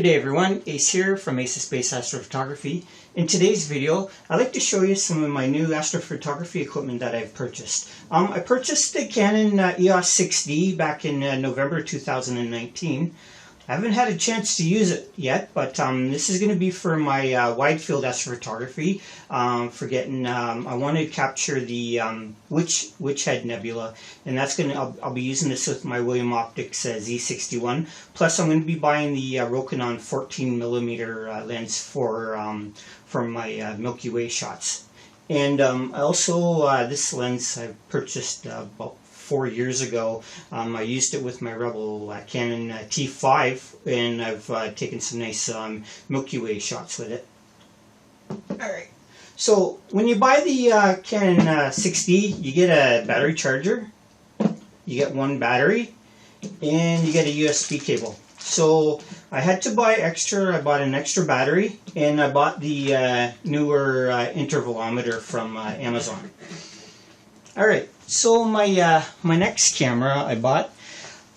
Good day everyone, Ace here from Ace Space Astrophotography. In today's video, I'd like to show you some of my new astrophotography equipment that I've purchased. I purchased the Canon EOS 6D back in November 2019. I haven't had a chance to use it yet, but this is going to be for my wide field astrophotography. I want to capture the Witch Head Nebula, and that's going to. I'll be using this with my William Optics Z61. Plus, I'm going to be buying the Rokinon 14mm lens for my Milky Way shots. And I also this lens I purchased about 4 years ago. I used it with my Rebel Canon T5, and I've taken some nice Milky Way shots with it. Alright, so when you buy the Canon 6D, you get a battery charger, you get one battery, and you get a USB cable. So I had to buy extra. I bought an extra battery, and I bought the newer intervalometer from Amazon. Alright, so my my next camera I bought,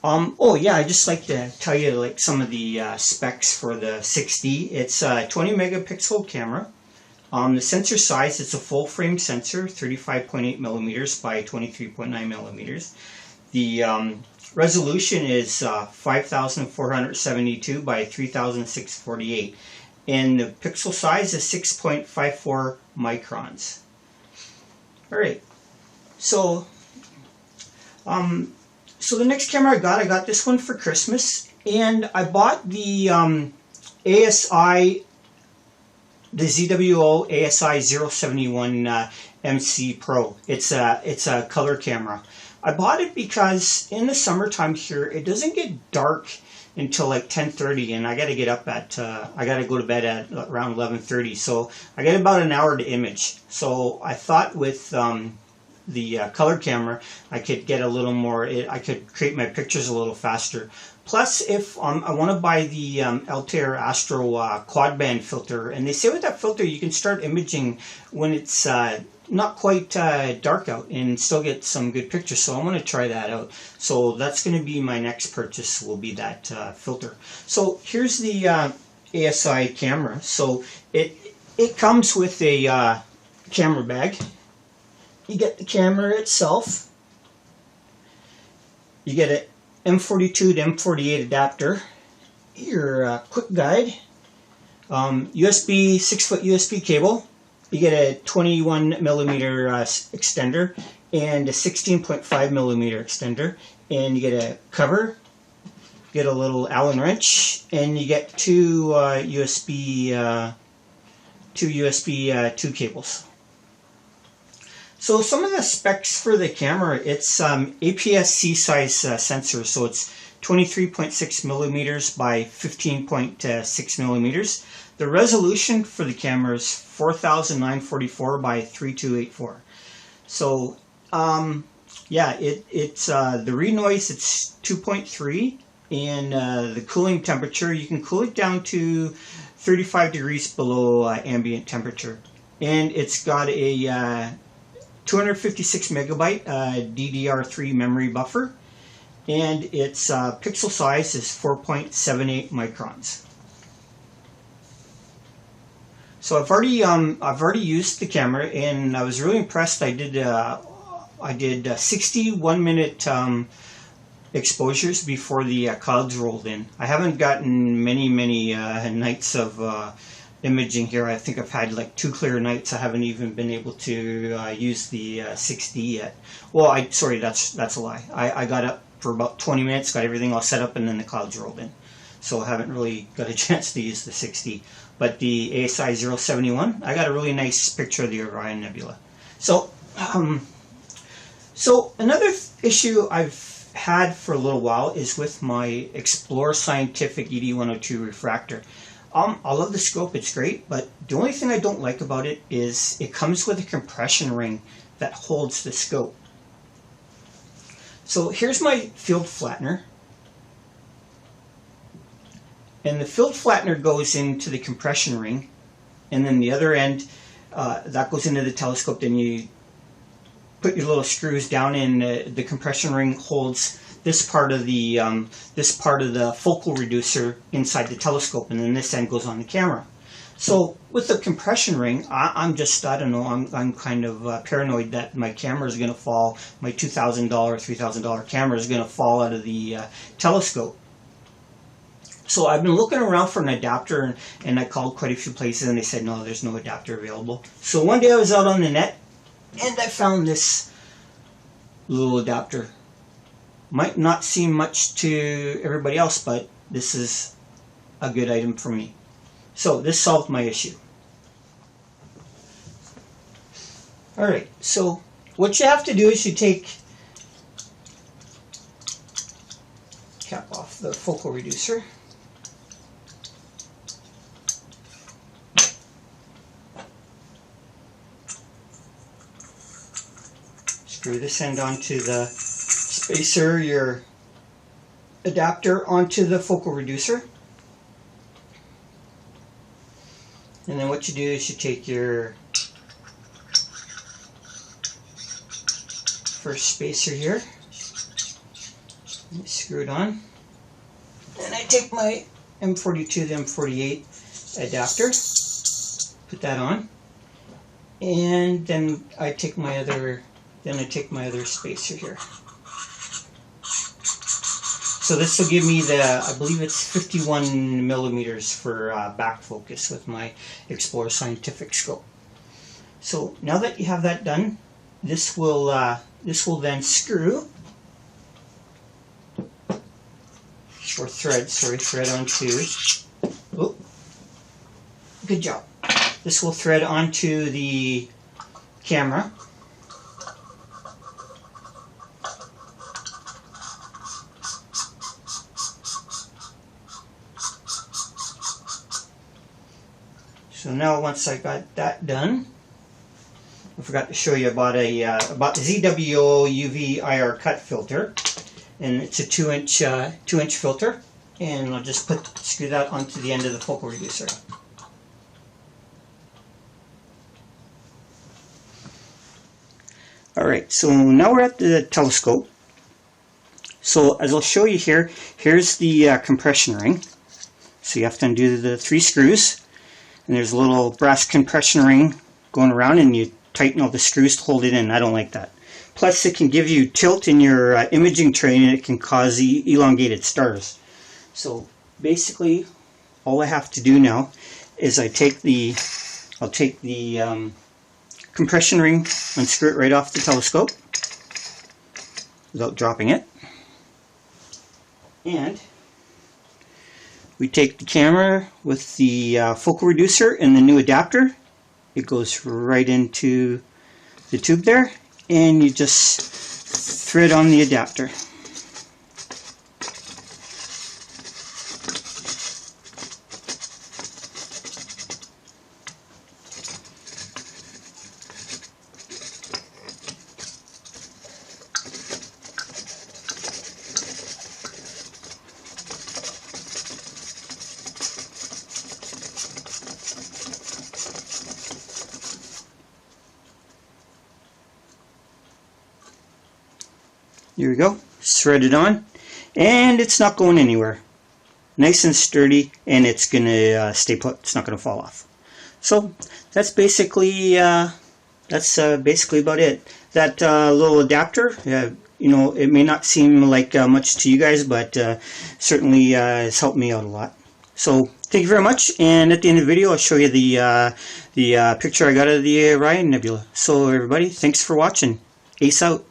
oh yeah, I'd just like to tell you like some of the specs for the 6D. It's a 20 megapixel camera. The sensor size, it's a full frame sensor, 35.8 millimeters by 23.9 millimeters. The resolution is 5472 by 3648, and the pixel size is 6.54 microns. Alright. So the next camera I got this one for Christmas, and I bought the ZWO ASI071 MC Pro. It's a color camera. I bought it because in the summertime here it doesn't get dark until like 10:30, and I got to get up at I got to go to bed at around 11:30. So I get about an hour to image. So I thought with the color camera, I could get a little more, I could create my pictures a little faster. Plus, if I want to buy the Altair Astro quad band filter, and they say with that filter you can start imaging when it's not quite dark out and still get some good pictures. So I want to try that out. So that's going to be my next purchase, will be that filter. So here's the ASI camera. So it comes with a camera bag. You get the camera itself, you get an M42 to M48 adapter, your quick guide, USB 6-foot USB cable, you get a 21mm extender and a 16.5mm extender, and you get a cover, you get a little Allen wrench, and you get two USB 2 cables. So some of the specs for the camera, it's APS-C size sensor, so it's 23.6 millimeters by 15.6 millimeters. The resolution for the camera is 4944 by 3284. So yeah, it's the re-noise, it's 2.3, and the cooling temperature, you can cool it down to 35 degrees below ambient temperature, and it's got a 256 megabyte DDR3 memory buffer, and its pixel size is 4.78 microns. So I've already used the camera, and I was really impressed. I did 61-minute exposures before the clouds rolled in. I haven't gotten many nights of imaging here. I think I've had like 2 clear nights. I haven't even been able to use the 6D yet. Well, sorry, that's a lie. I got up for about 20 minutes, got everything all set up, and then the clouds rolled in. So I haven't really got a chance to use the 6D. But the ASI071, I got a really nice picture of the Orion Nebula. So, so another issue I've had for a little while is with my Explore Scientific ED102 refractor. I love the scope, it's great, but the only thing I don't like about it is it comes with a compression ring that holds the scope. So here's my field flattener, and the field flattener goes into the compression ring, and then the other end, that goes into the telescope. Then you put your little screws down, and the compression ring holds this part of the focal reducer inside the telescope, and then this end goes on the camera. So with the compression ring, I'm just, I don't know, I'm kind of paranoid that my camera is going to fall, my $2,000, $3,000 camera is going to fall out of the telescope. So I've been looking around for an adapter, and I called quite a few places, and they said, no, there's no adapter available. So one day I was out on the net, and I found this little adapter. Might not seem much to everybody else, but this is a good item for me. So this solved my issue. Alright, so what you have to do is you cap off the focal reducer. Screw this end onto the spacer, your adapter onto the focal reducer. And then what you do is you take your first spacer here, and you screw it on. And I take my M42 to M48 adapter, put that on, and then I take my other spacer here. So this will give me the, I believe it's 51 millimeters for back focus with my Explorer Scientific scope. So now that you have that done, this will then screw, or thread onto, oh, good job. This will thread onto the camera. So now once I got that done, I forgot to show you about the ZWO UV IR cut filter, and it's a 2-inch filter, and I'll just screw that onto the end of the focal reducer. Alright, so now we're at the telescope. So as I'll show you here, here's the compression ring. So you have to undo the 3 screws. And there's a little brass compression ring going around, and you tighten all the screws to hold it in. I don't like that. Plus it can give you tilt in your imaging tray, and it can cause elongated stars. So basically all I have to do now is I'll take the compression ring, unscrew it right off the telescope without dropping it, and we take the camera with the focal reducer and the new adapter. It goes right into the tube there, and you just thread on the adapter. Here we go, threaded on, and it's not going anywhere. Nice and sturdy, and it's gonna stay put. It's not gonna fall off. So that's basically about it. That little adapter, you know, it may not seem like much to you guys, but certainly has helped me out a lot. So thank you very much, and at the end of the video I'll show you the picture I got of the Orion Nebula. So everybody, thanks for watching. Ace out.